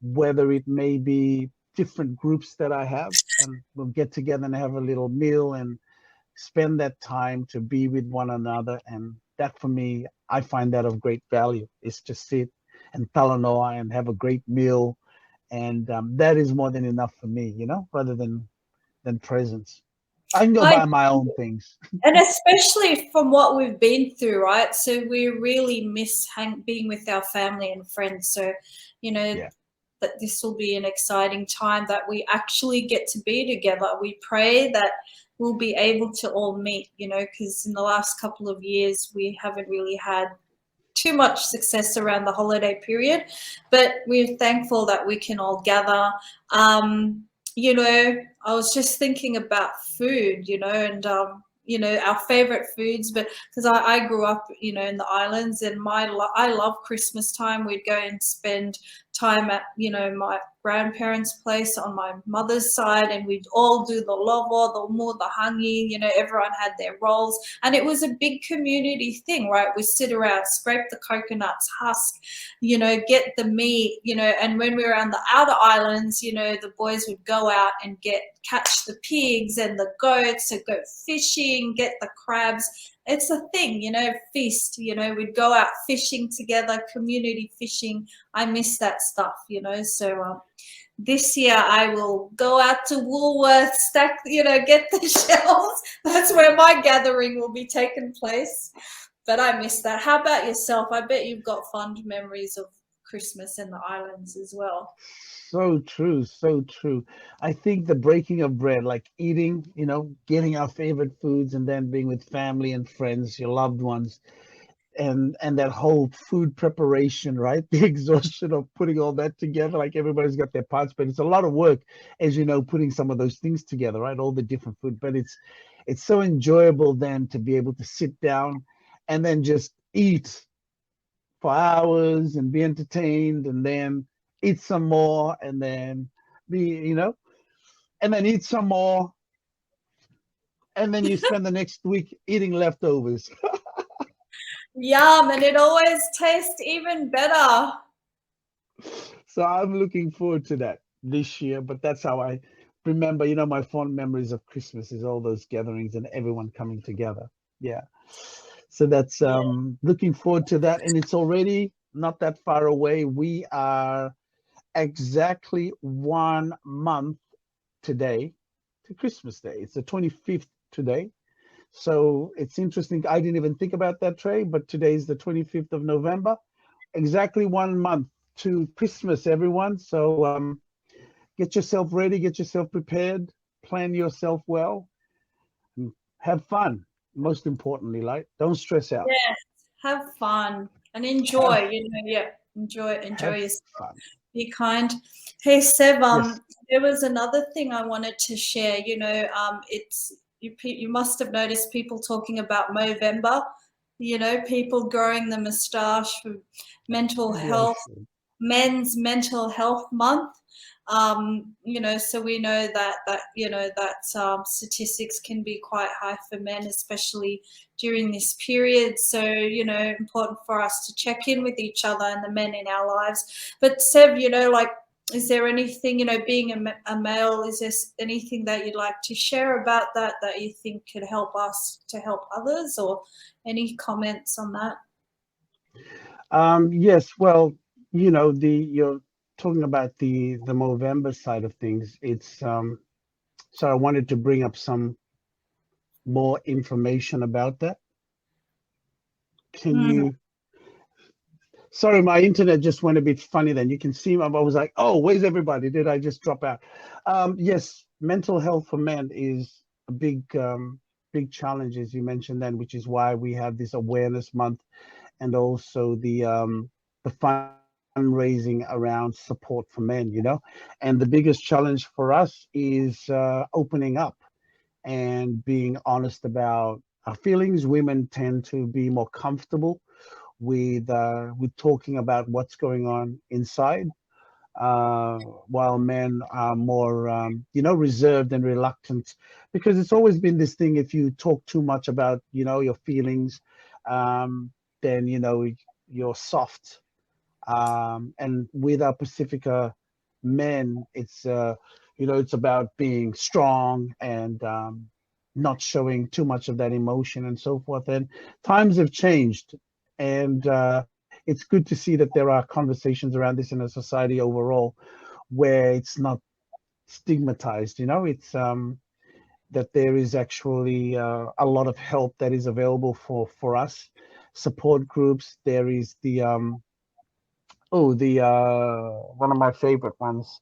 whether it may be different groups that I have, and we'll get together and have a little meal and spend that time to be with one another. And that, for me, I find that of great value, is to sit and talanoa and have a great meal. And that is more than enough for me, rather than presents. I can go buy my own things. And especially from what we've been through, right? So we really miss being with our family and friends. So, that this will be an exciting time, that we actually get to be together. We pray that we'll be able to all meet, you know, because in the last couple of years we haven't really had too much success around the holiday period, but we're thankful that we can all gather. You know, I was just thinking about food, you know, and you know, our favorite foods, but because I grew up, you know, in the islands, and I love Christmas time. We'd go and spend time at, you know, my grandparents' place on my mother's side, and we'd all do the lovo, the mu, the hangi, you know, everyone had their roles, and it was a big community thing, right? We sit around, scrape the coconuts, husk, you know, get the meat, you know, and when we were on the outer islands, you know, the boys would go out and catch the pigs and the goats, and go fishing, get the crabs. It's a thing, you know, feast, you know, we'd go out fishing together, community fishing. I miss that stuff, you know. So this year I will go out to Woolworths, stack, you know, get the shelves. That's where my gathering will be taking place. But I miss that. How about yourself? I bet you've got fond memories of Christmas in the islands as well. So true, so true. I think the breaking of bread, like eating, you know, getting our favorite foods and then being with family and friends, your loved ones, and that whole food preparation, right? The exhaustion of putting all that together, like everybody's got their parts, but it's a lot of work, as you know, putting some of those things together, right? All the different food, but it's so enjoyable then to be able to sit down and then just eat for hours and be entertained, and then eat some more, and then be, you know, and then eat some more, and then you spend the next week eating leftovers. Yum, and it always tastes even better. So I'm looking forward to that this year, but that's how I remember, you know, my fond memories of Christmas is all those gatherings and everyone coming together. Yeah. So that's looking forward to that. And it's already not that far away. We are exactly 1 month today to Christmas Day. It's the 25th today. So it's interesting. I didn't even think about that, Trey, but today is the 25th of November. Exactly 1 month to Christmas, everyone. So get yourself ready, get yourself prepared, plan yourself well, and have fun. Most importantly, like, don't stress out. Yes, have fun and Have enjoy, you know, yeah, enjoy have yourself. fun. Be kind. Hey Seb, Yes. there was another thing I wanted to share. You know, it's you must have noticed people talking about Movember. You know, people growing the moustache for mental health, Yes. Men's Mental Health Month. You know, so we know that you know that statistics can be quite high for men, especially during this period. So, you know, important for us to check in with each other and the men in our lives. But Seb, you know, like, is there anything, you know, being a male, is there anything that you'd like to share about that you think could help us to help others, or any comments on that? Yes. Well, you know, you're talking about the Movember side of things. It's so I wanted to bring up some more information about that. Can Mm. you? Sorry, my internet just went a bit funny then. You can see I was like, oh, where's everybody? Did I just drop out? Yes, mental health for men is a big challenge, as you mentioned then, which is why we have this awareness month, and also the fundraising around support for men, you know. And the biggest challenge for us is opening up and being honest about our feelings. Women tend to be more comfortable with talking about what's going on inside, while men are more, you know, reserved and reluctant, because it's always been this thing: if you talk too much about, you know, your feelings, then, you know, you're soft. And with our Pacifica men, it's you know, it's about being strong and not showing too much of that emotion and so forth. And times have changed, and it's good to see that there are conversations around this in a society overall, where it's not stigmatized. You know, it's that there is actually a lot of help that is available for us, support groups. There is the Oh, the one of my favorite ones.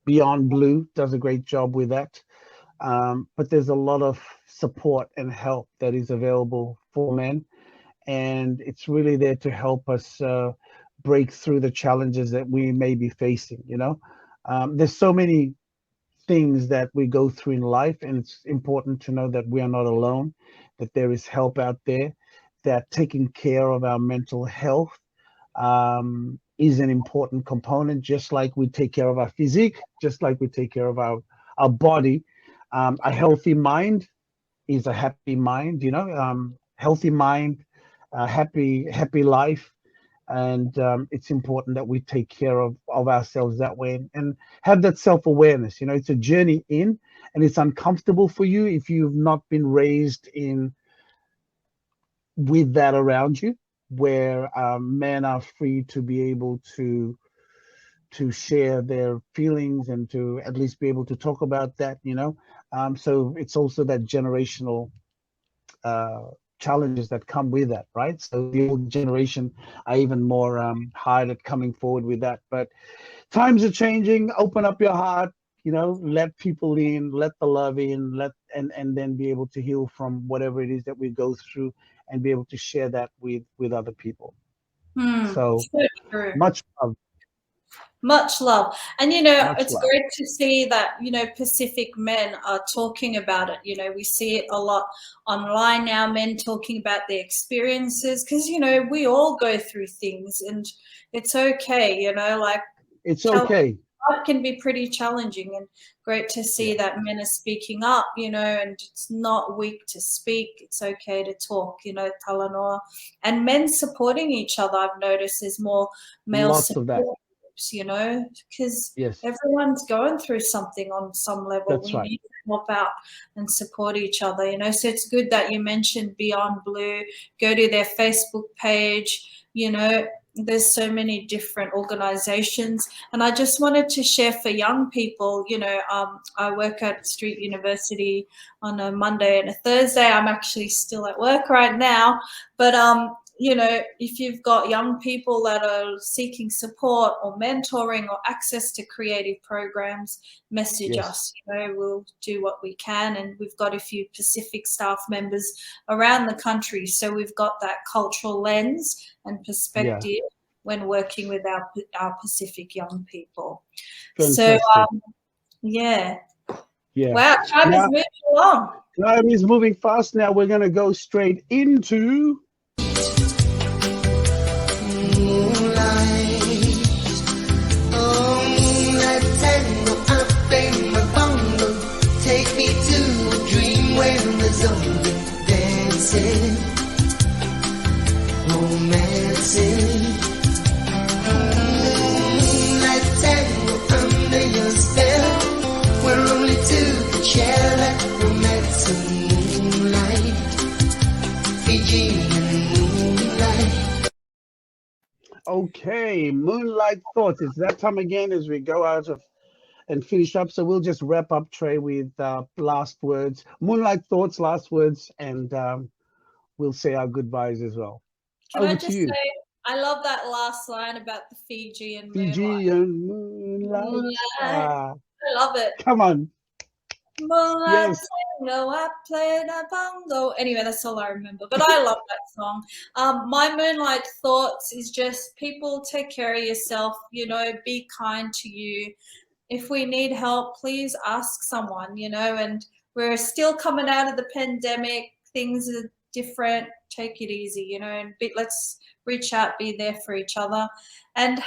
Beyond Blue does a great job with that. But there's a lot of support and help that is available for men, and it's really there to help us break through the challenges that we may be facing. There's so many things that we go through in life, and it's important to know that we are not alone, that there is help out there, that taking care of our mental health is an important component, just like we take care of our physique, just like we take care of our body. A healthy mind is a happy mind, healthy mind, happy life. And it's important that we take care of ourselves that way, and have that self-awareness. It's a journey in, and it's uncomfortable for you if you've not been raised in with that around you, where men are free to be able to share their feelings and to at least be able to talk about that. So it's also that generational uh, challenges that come with that, right? So the old generation are even more hard at coming forward with that. But times are changing. Open up your heart, let people in, let the love in, and then be able to heal from whatever it is that we go through, and be able to share that with other people. So So true. much love. Much love. And, Much it's love. great to see that, Pacific men are talking about it. We see it a lot online now, men talking about their experiences, because, we all go through things, and it's okay, like It's okay. life can be pretty challenging, and great to see Yeah. that men are speaking up, and it's not weak to speak. It's okay to talk, talanoa. And men supporting each other, I've noticed there's more male Lots of that. support groups, because Yes, everyone's going through something on some level. that's We right. need to help out and support each other, so it's good that you mentioned Beyond Blue. Go to their Facebook page. There's so many different organizations, and I just wanted to share for young people. I work at Street University on a Monday and a Thursday. I'm actually still at work right now, but if you've got young people that are seeking support or mentoring or access to creative programs, message Yes. us. We'll do what we can, and we've got a few Pacific staff members around the country, so we've got that cultural lens and perspective when working with our Pacific young people. Fantastic. So yeah. Wow, time is Now, moving along. time is moving fast. Now we're going to go straight into Take me to a dream where there's only dancing, romancing. Moonlight tango under your spell. We're only two could share that romance in moonlight. Fijian moonlight. okay, Moonlight Thoughts. It's that time again as we go out of and finish up. So we'll just wrap up, Trey, with last words. Moonlight Thoughts, last words, and we'll say our goodbyes as well. Can Over I to just you. say, I love that last line about the Fijian moonlight. Fijian moonlight. I love it. Come on. Moonlight Yes. tango, I played a bongo. Anyway, that's all I remember. But I love that song. My Moonlight Thoughts is just, people, take care of yourself. Be kind to you. If we need help, please ask someone. And we're still coming out of the pandemic. Things are different. Take it easy. And let's reach out, be there for each other, and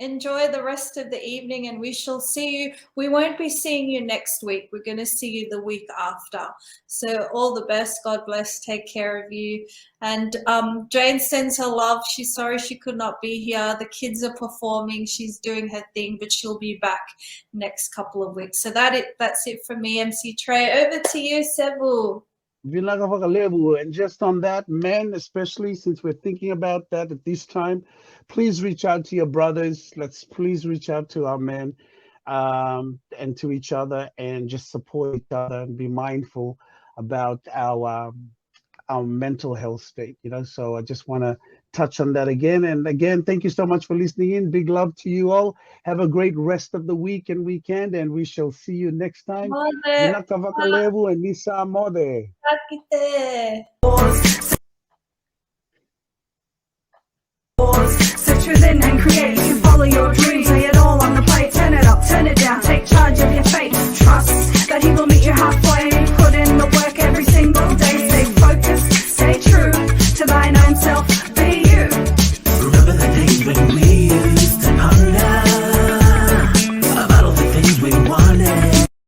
enjoy the rest of the evening, and we shall see you. We won't be seeing you next week. We're going to see you the week after. So all the best. God bless. Take care of you. And Jane sends her love. She's sorry she could not be here. The kids are performing. She's doing her thing, but she'll be back next couple of weeks. So that's it from me, MC Trey. Over to you, Sevu. And just on that, men, especially since we're thinking about that at this time, please reach out to your brothers. Let's please reach out to our men and to each other, and just support each other and be mindful about our mental health state. So I just want to touch on that again. And again, thank you so much for listening in. Big love to you all. Have a great rest of the week and weekend, and we shall see you next time. Vinakavakalevu and Nisa Mode. Search within and create. You can follow your dreams, lay it all on the plate. Turn it up, turn it down, take charge of your fate. Trust that he will meet you halfway.